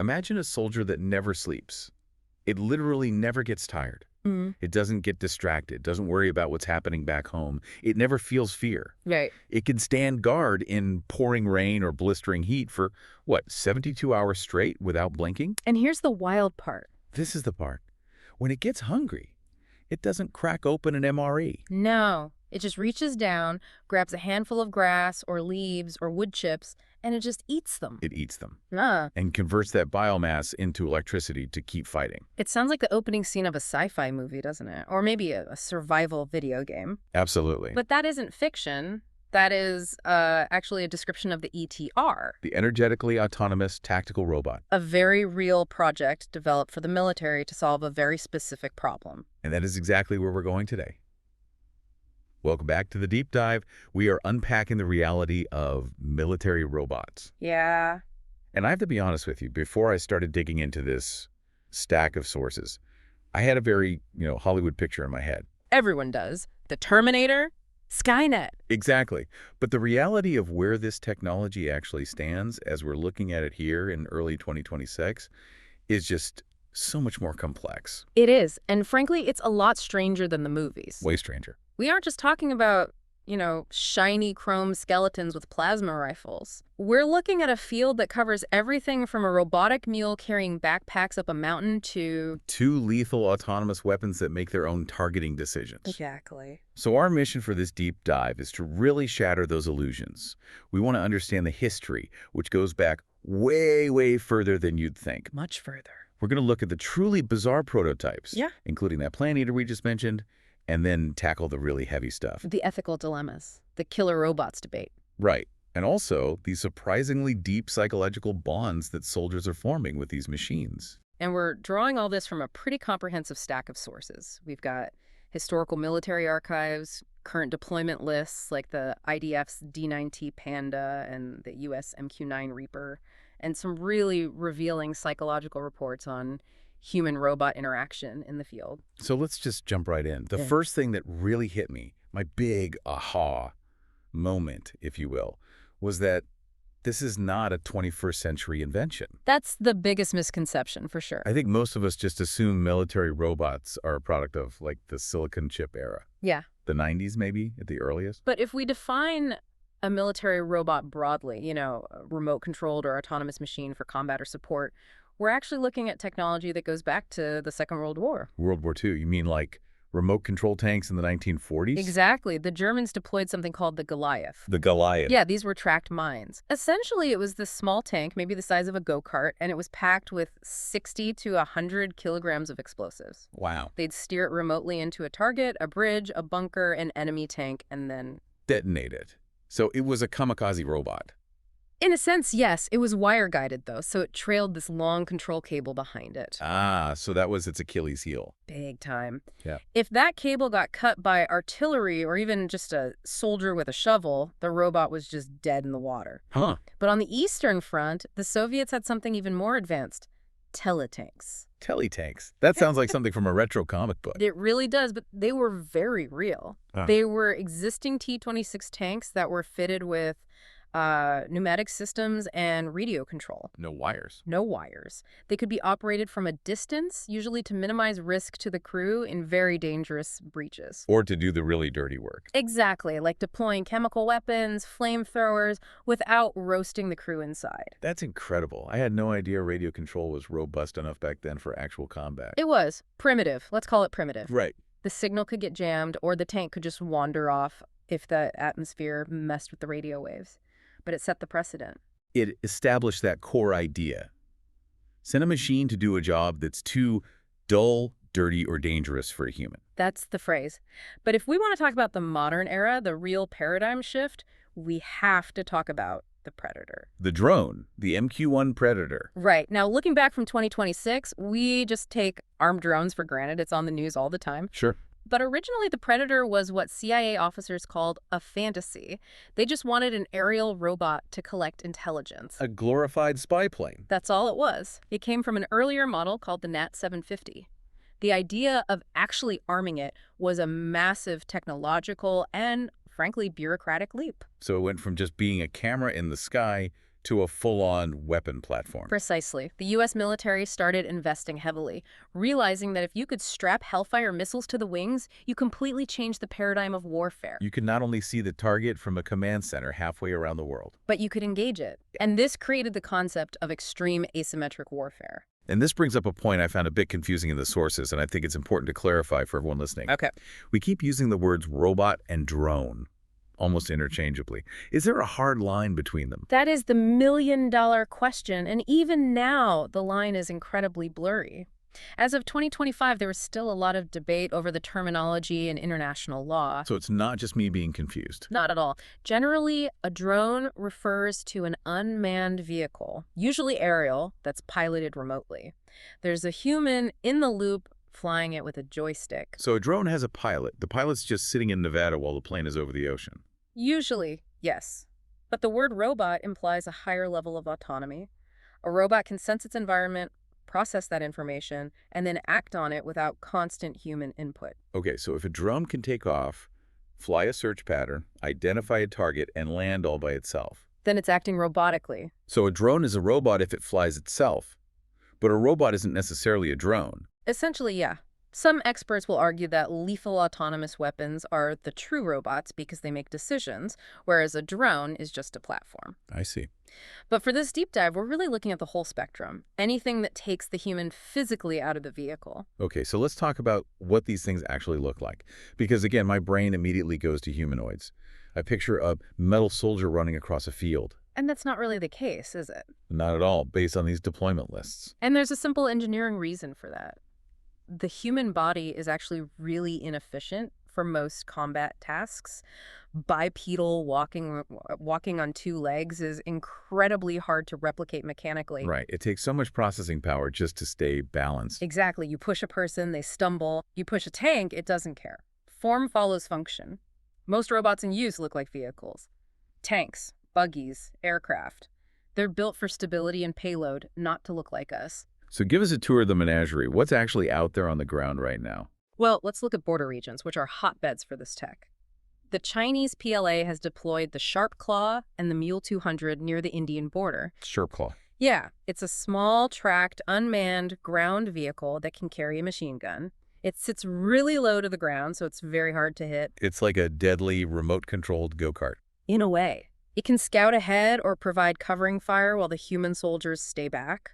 Imagine a soldier that never sleeps. It literally never gets tired. It doesn't get distracted, doesn't worry about what's happening back home. It never feels fear. Right. It can stand guard in pouring rain or blistering heat for, what, 72 hours straight without blinking? And here's the wild part. This is the part. When it gets hungry, it doesn't crack open an MRE. No, it just reaches down, grabs a handful of grass or leaves or wood chips, and it just eats them. It eats them Ah. and converts that biomass into electricity to keep fighting. It sounds like the opening scene of a sci-fi movie, doesn't it? Or maybe a survival video game. Absolutely. But that isn't fiction. That is actually a description of the ETR. The Energetically Autonomous Tactical Robot. A very real project developed for the military to solve a very specific problem. And that is exactly where we're going today. Welcome back to the Deep Dive. We are unpacking the reality of military robots. Yeah. And I have to be honest with you, before I started digging into this stack of sources, I had a very, Hollywood picture in my head. Everyone does. The Terminator, Skynet. Exactly. But the reality of where this technology actually stands as we're looking at it here in early 2026 is just so much more complex. It is. And frankly, it's a lot stranger than the movies. Way stranger. We aren't just talking about, shiny chrome skeletons with plasma rifles. We're looking at a field that covers everything from a robotic mule carrying backpacks up a mountain to... two lethal autonomous weapons that make their own targeting decisions. Exactly. So our mission for this deep dive is to really shatter those illusions. We want to understand the history, which goes back way, way further than you'd think. Much further. We're going to look at the truly bizarre prototypes, Yeah. including that plant eater we just mentioned, and then tackle the really heavy stuff. The ethical dilemmas. The killer robots debate. Right. And also the surprisingly deep psychological bonds that soldiers are forming with these machines. And we're drawing all this from a pretty comprehensive stack of sources. We've got historical military archives, current deployment lists like the IDF's D9T Panda and the US MQ-9 Reaper, and some really revealing psychological reports on human-robot interaction in the field. So let's just jump right in. The Yeah. first thing that really hit me, my big aha moment, if you will, was that this is not a 21st century invention. That's the biggest misconception, for sure. I think most of us just assume military robots are a product of, like, the silicon chip era. Yeah. The 90s, maybe, at the earliest. But if we define a military robot broadly, a remote-controlled or autonomous machine for combat or support, we're actually looking at technology that goes back to the Second World War. World War II, you mean like remote control tanks in the 1940s? Exactly. The Germans deployed something called the Goliath. The Goliath. Yeah, these were tracked mines. Essentially, it was this small tank, maybe the size of a go-kart, and it was packed with 60 to 100 kilograms of explosives. Wow. They'd steer it remotely into a target, a bridge, a bunker, an enemy tank, and then... Detonate it. So it was a kamikaze robot. In a sense, yes. It was wire-guided, though, so it trailed this long control cable behind it. Ah, so that was its Achilles heel. Big time. Yeah. If that cable got cut by artillery or even just a soldier with a shovel, the robot was just dead in the water. Huh. But on the Eastern Front, the Soviets had something even more advanced. Teletanks. Teletanks. That sounds like something from a retro comic book. It really does, but they were very real. They were existing T-26 tanks that were fitted with pneumatic systems and radio control. No wires. No wires. They could be operated from a distance, usually to minimize risk to the crew in very dangerous breaches. Or to do the really dirty work. Exactly, like deploying chemical weapons, flamethrowers, without roasting the crew inside. That's incredible. I had no idea radio control was robust enough back then for actual combat. It was. Primitive. Let's call it primitive. Right. The signal could get jammed, or the tank could just wander off if the atmosphere messed with the radio waves. But it set the precedent. It established that core idea. Send a machine to do a job that's too dull, dirty, or dangerous for a human. That's the phrase. But if we want to talk about the modern era, the real paradigm shift, we have to talk about the Predator. The drone, the MQ-1 Predator. Right. Now, looking back from 2026, we just take armed drones for granted. It's on the news all the time. Sure. But originally, the Predator was what CIA officers called a fantasy. They just wanted an aerial robot to collect intelligence. A glorified spy plane. That's all it was. It came from an earlier model called the Nat 750. The idea of actually arming it was a massive technological and, frankly, bureaucratic leap. So it went from just being a camera in the sky to a full-on weapon platform. Precisely. The U.S. military started investing heavily, realizing that if you could strap Hellfire missiles to the wings, you completely changed the paradigm of warfare. You could not only see the target from a command center halfway around the world. But you could engage it. And this created the concept of extreme asymmetric warfare. And this brings up a point I found a bit confusing in the sources, and I think it's important to clarify for everyone listening. Okay. We keep using the words robot and drone almost interchangeably. Is there a hard line between them? That is the million-dollar question, and even now, the line is incredibly blurry. As of 2025, there is still a lot of debate over the terminology in international law. So it's not just me being confused. Not at all. Generally, a drone refers to an unmanned vehicle, usually aerial, that's piloted remotely. There's a human in the loop flying it with a joystick. So a drone has a pilot. The pilot's just sitting in Nevada while the plane is over the ocean. Usually, yes. But the word robot implies a higher level of autonomy. A robot can sense its environment, process that information, and then act on it without constant human input. Okay, so if a drone can take off, fly a search pattern, identify a target, and land all by itself. Then it's acting robotically. So a drone is a robot if it flies itself. But a robot isn't necessarily a drone. Essentially, yeah. Some experts will argue that lethal autonomous weapons are the true robots because they make decisions, whereas a drone is just a platform. I see. But for this deep dive, we're really looking at the whole spectrum, anything that takes the human physically out of the vehicle. Okay, so let's talk about what these things actually look like. Because again, my brain immediately goes to humanoids. I picture a metal soldier running across a field. And that's not really the case, is it? Not at all, based on these deployment lists. And there's a simple engineering reason for that. The human body is actually really inefficient for most combat tasks. Bipedal walking on two legs is incredibly hard to replicate mechanically. Right. It takes so much processing power just to stay balanced. Exactly. You push a person, they stumble. You push a tank, it doesn't care. Form follows function. Most robots in use look like vehicles. Tanks, buggies, aircraft. They're built for stability and payload, not to look like us. So give us a tour of the menagerie. What's actually out there on the ground right now? Well, let's look at border regions, which are hotbeds for this tech. The Chinese PLA has deployed the Sharp Claw and the Mule 200 near the Indian border. Sharp Claw. Yeah, it's a small, tracked, unmanned ground vehicle that can carry a machine gun. It sits really low to the ground, so it's very hard to hit. It's like a deadly remote-controlled go-kart. In a way. It can scout ahead or provide covering fire while the human soldiers stay back.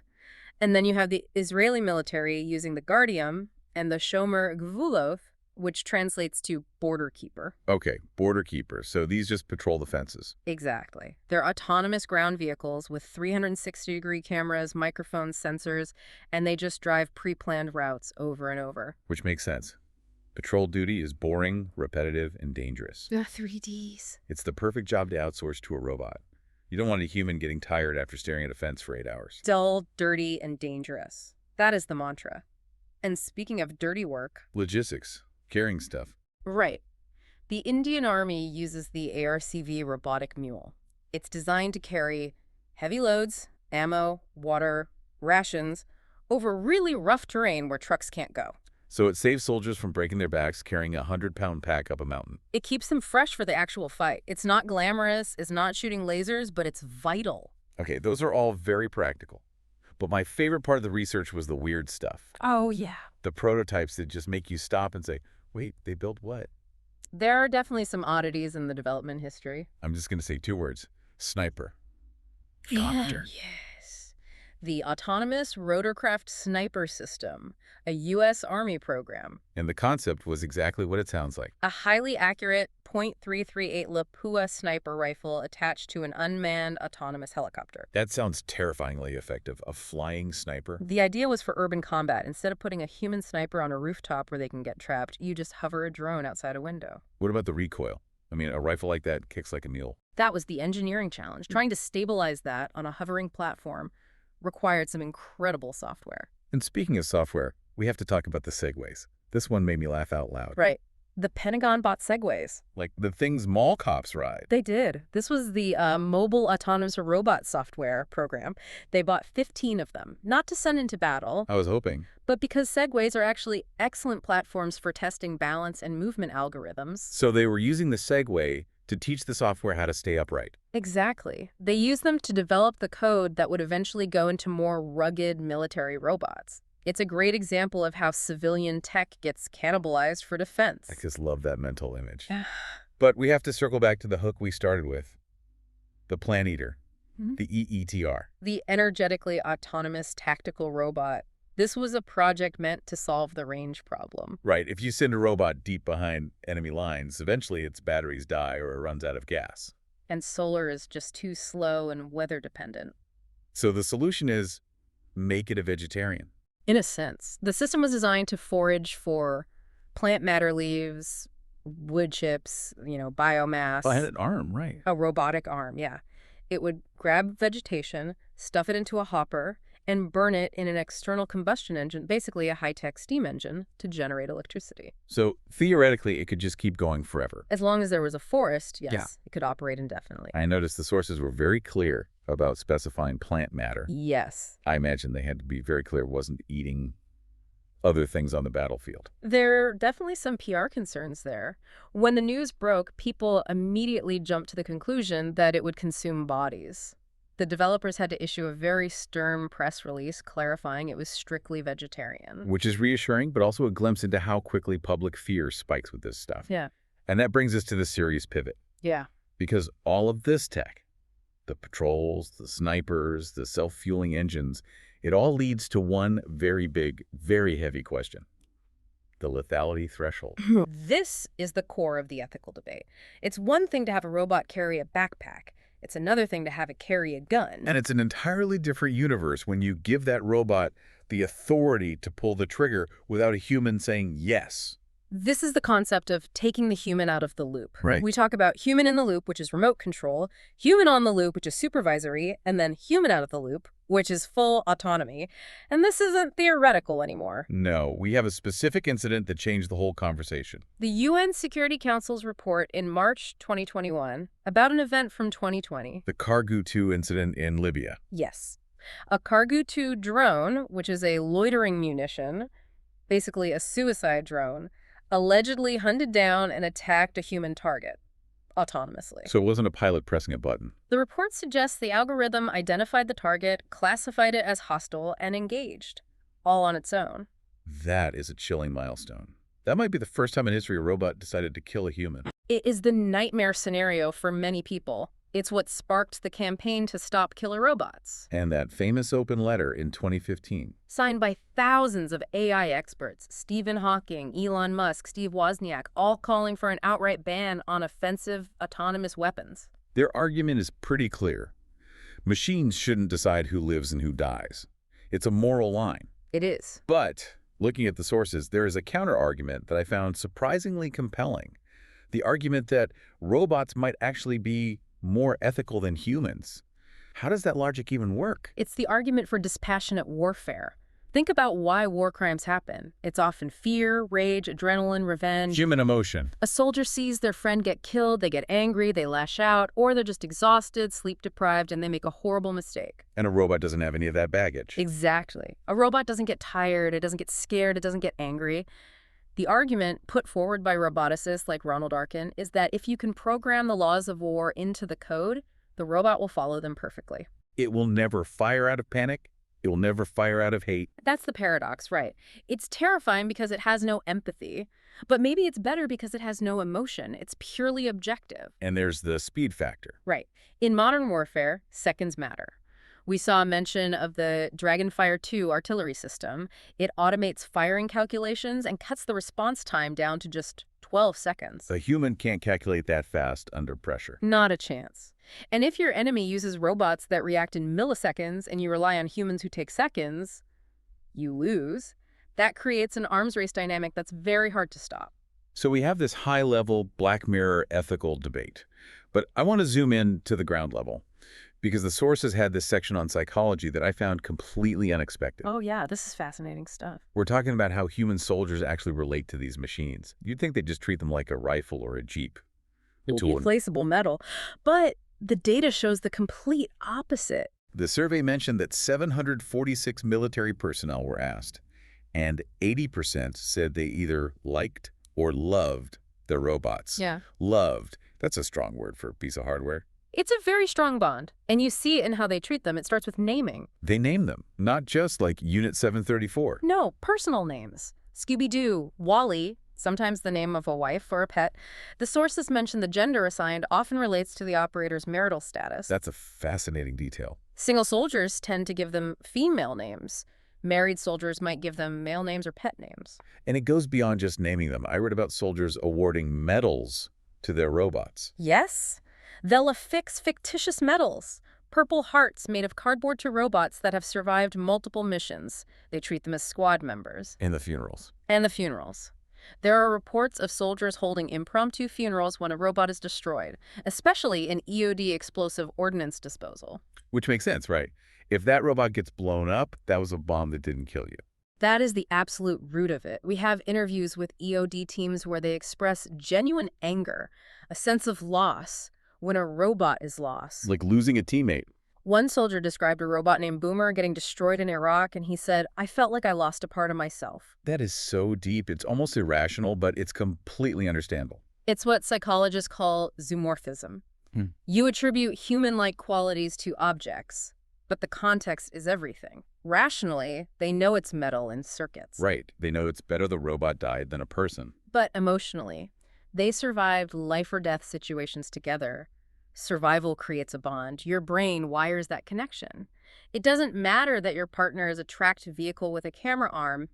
And then you have the Israeli military using the Guardium and the Shomer Gvulot, which translates to border keeper. Okay, border keeper. So these just patrol the fences. Exactly. They're autonomous ground vehicles with 360-degree cameras, microphones, sensors, and they just drive pre-planned routes over and over. Which makes sense. Patrol duty is boring, repetitive, and dangerous. The 3Ds. It's the perfect job to outsource to a robot. You don't want a human getting tired after staring at a fence for 8 hours. Dull, dirty, and dangerous. That is the mantra. And speaking of dirty work... Logistics. Carrying stuff. Right. The Indian Army uses the ARCV robotic mule. It's designed to carry heavy loads, ammo, water, rations, over really rough terrain where trucks can't go. So it saves soldiers from breaking their backs carrying a 100-pound pack up a mountain. It keeps them fresh for the actual fight. It's not glamorous, it's not shooting lasers, but it's vital. Okay, those are all very practical. But my favorite part of the research was the weird stuff. Oh, yeah. The prototypes that just make you stop and say, wait, they built what? There are definitely some oddities in the development history. I'm just going to say 2 words. Sniper. Copter. Yes. The Autonomous Rotorcraft Sniper System, a U.S. Army program. And the concept was exactly what it sounds like. A highly accurate .338 Lapua sniper rifle attached to an unmanned autonomous helicopter. That sounds terrifyingly effective. A flying sniper? The idea was for urban combat. Instead of putting a human sniper on a rooftop where they can get trapped, you just hover a drone outside a window. What about the recoil? I mean, a rifle like that kicks like a mule. That was the engineering challenge. Trying to stabilize that on a hovering platform required some incredible software. And speaking of software, we have to talk about the Segways. This one made me laugh out loud. Right. The Pentagon bought Segways. Like the things mall cops ride. They did. This was the Mobile Autonomous Robot Software program. They bought 15 of them, not to send into battle, I was hoping. but because Segways are actually excellent platforms for testing balance and movement algorithms. So they were using the Segway to teach the software how to stay upright. Exactly. They use them to develop the code that would eventually go into more rugged military robots. It's a great example of how civilian tech gets cannibalized for defense. I just love that mental image. But we have to circle back to the hook we started with. The Plant Eater, the EETR. The energetically autonomous tactical robot. This was a project meant to solve the range problem. Right. If you send a robot deep behind enemy lines, eventually its batteries die or it runs out of gas. And solar is just too slow and weather dependent. So the solution is make it a vegetarian. In a sense, the system was designed to forage for plant matter leaves, wood chips, biomass. Oh, I had an arm, right. A robotic arm, yeah. It would grab vegetation, stuff it into a hopper, and burn it in an external combustion engine, basically a high-tech steam engine, to generate electricity. So theoretically, it could just keep going forever. As long as there was a forest, yes, Yeah. It could operate indefinitely. I noticed the sources were very clear about specifying plant matter. Yes. I imagine they had to be very clear it wasn't eating other things on the battlefield. There are definitely some PR concerns there. When the news broke, people immediately jumped to the conclusion that it would consume bodies. The developers had to issue a very stern press release clarifying it was strictly vegetarian. Which is reassuring, but also a glimpse into how quickly public fear spikes with this stuff. Yeah. And that brings us to the serious pivot. Yeah. Because all of this tech, the patrols, the snipers, the self-fueling engines, it all leads to one very big, very heavy question. The lethality threshold. This is the core of the ethical debate. It's one thing to have a robot carry a backpack. It's another thing to have it carry a gun. And it's an entirely different universe when you give that robot the authority to pull the trigger without a human saying yes. This is the concept of taking the human out of the loop. Right. We talk about human in the loop, which is remote control, human on the loop, which is supervisory, and then human out of the loop, which is full autonomy. And this isn't theoretical anymore. No, we have a specific incident that changed the whole conversation. The UN Security Council's report in March 2021 about an event from 2020. The Cargo 2 incident in Libya. Yes. A Cargo 2 drone, which is a loitering munition, basically a suicide drone, allegedly hunted down and attacked a human target autonomously. So it wasn't a pilot pressing a button. The report suggests the algorithm identified the target, classified it as hostile, and engaged, all on its own. That is a chilling milestone. That might be the first time in history a robot decided to kill a human. It is the nightmare scenario for many people. It's what sparked the campaign to stop killer robots. And that famous open letter in 2015. Signed by thousands of AI experts, Stephen Hawking, Elon Musk, Steve Wozniak, all calling for an outright ban on offensive autonomous weapons. Their argument is pretty clear. Machines shouldn't decide who lives and who dies. It's a moral line. It is. But looking at the sources, there is a counter-argument that I found surprisingly compelling. The argument that robots might actually be more ethical than humans. How does that logic even work? It's the argument for dispassionate warfare. Think about why war crimes happen. It's often fear, rage, adrenaline, revenge. Human emotion. A soldier sees their friend get killed, they get angry, they lash out, or they're just exhausted, sleep-deprived, and they make a horrible mistake. And a robot doesn't have any of that baggage. Exactly. A robot doesn't get tired, it doesn't get scared, it doesn't get angry. The argument put forward by roboticists like Ronald Arkin is that if you can program the laws of war into the code, the robot will follow them perfectly. It will never fire out of panic. It will never fire out of hate. That's the paradox, right? It's terrifying because it has no empathy, but maybe it's better because it has no emotion. It's purely objective. And there's the speed factor. Right. In modern warfare, seconds matter. We saw a mention of the Dragonfire 2 artillery system. It automates firing calculations and cuts the response time down to just 12 seconds. A human can't calculate that fast under pressure. Not a chance. And if your enemy uses robots that react in milliseconds and you rely on humans who take seconds, you lose. That creates an arms race dynamic that's very hard to stop. So we have this high-level Black Mirror ethical debate. But I want to zoom in to the ground level, because the sources had this section on psychology that I found completely unexpected. Oh yeah, this is fascinating stuff. We're talking about how human soldiers actually relate to these machines. You'd think they'd just treat them like a rifle or a jeep. Replaceable metal. But the data shows the complete opposite. The survey mentioned that 746 military personnel were asked, and 80% said they either liked or loved their robots. Yeah. Loved. That's a strong word for a piece of hardware. It's a very strong bond, and you see it in how they treat them. It starts with naming. They name them, not just like Unit 734. No, personal names. Scooby-Doo, Wally, sometimes the name of a wife or a pet. The sources mention the gender assigned often relates to the operator's marital status. That's a fascinating detail. Single soldiers tend to give them female names. Married soldiers might give them male names or pet names. And it goes beyond just naming them. I read about soldiers awarding medals to their robots. Yes, they'll affix fictitious medals. Purple hearts made of cardboard to robots that have survived multiple missions. They treat them as squad members. And the funerals. And the funerals. There are reports of soldiers holding impromptu funerals when a robot is destroyed, especially in EOD explosive ordnance disposal. Which makes sense, right? If that robot gets blown up, that was a bomb that didn't kill you. That is the absolute root of it. We have interviews with EOD teams where they express genuine anger, a sense of loss, when a robot is lost. Like losing a teammate. One soldier described a robot named Boomer getting destroyed in Iraq, and he said, "I felt like I lost a part of myself." That is so deep. It's almost irrational, but it's completely understandable. It's what psychologists call zoomorphism. You attribute human-like qualities to objects, but the context is everything. Rationally, they know it's metal and circuits. Right. They know it's better the robot died than a person. But emotionally, they survived life-or-death situations together. Survival creates a bond. Your brain wires that connection. It doesn't matter that your partner is a tracked vehicle with a camera arm.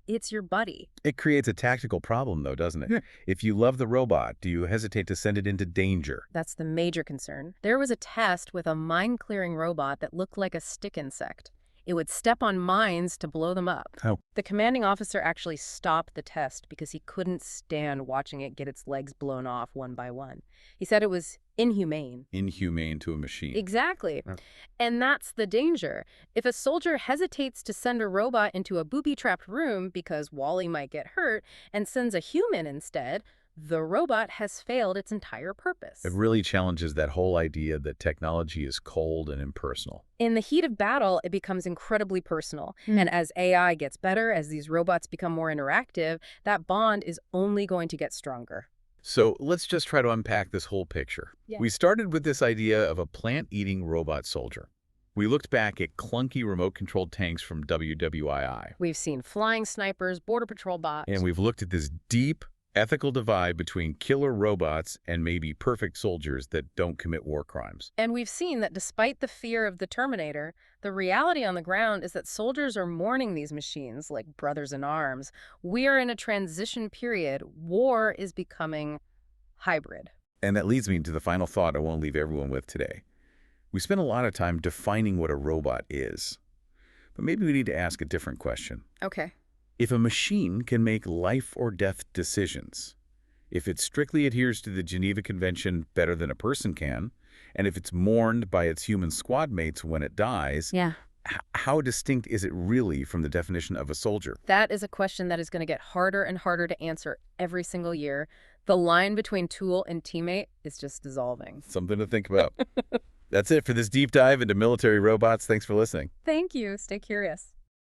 It's your buddy. It creates a tactical problem, though, doesn't it? Yeah. If you love the robot, do you hesitate to send it into danger? That's the major concern. There was a test with a mine-clearing robot that looked like a stick insect. It would step on mines to blow them up. Oh. The commanding officer actually stopped the test because he couldn't stand watching it get its legs blown off one by one. He said it was inhumane. Inhumane to a machine. Exactly. Yeah. And that's the danger. If a soldier hesitates to send a robot into a booby-trapped room because Wally might get hurt and sends a human instead, the robot has failed its entire purpose. It really challenges that whole idea that technology is cold and impersonal. In the heat of battle, it becomes incredibly personal. And as AI gets better, as these robots become more interactive, that bond is only going to get stronger. So let's just try to unpack this whole picture. Yeah. We started with this idea of a plant-eating robot soldier. We looked back at clunky remote-controlled tanks from WWII. We've seen flying snipers, border patrol bots. And we've looked at this deep ethical divide between killer robots and maybe perfect soldiers that don't commit war crimes. And we've seen that despite the fear of the Terminator, the reality on the ground is that soldiers are mourning these machines like brothers in arms. We are in a transition period. War is becoming hybrid. And that leads me to the final thought I want to leave everyone with today. We spend a lot of time defining what a robot is, but maybe we need to ask a different question. Okay. If a machine can make life or death decisions, if it strictly adheres to the Geneva Convention better than a person can, and if it's mourned by its human squad mates when it dies, how distinct is it really from the definition of a soldier? That is a question that is going to get harder and harder to answer every single year. The line between tool and teammate is just dissolving. Something to think about. That's it for this deep dive into military robots. Thanks for listening. Thank you. Stay curious.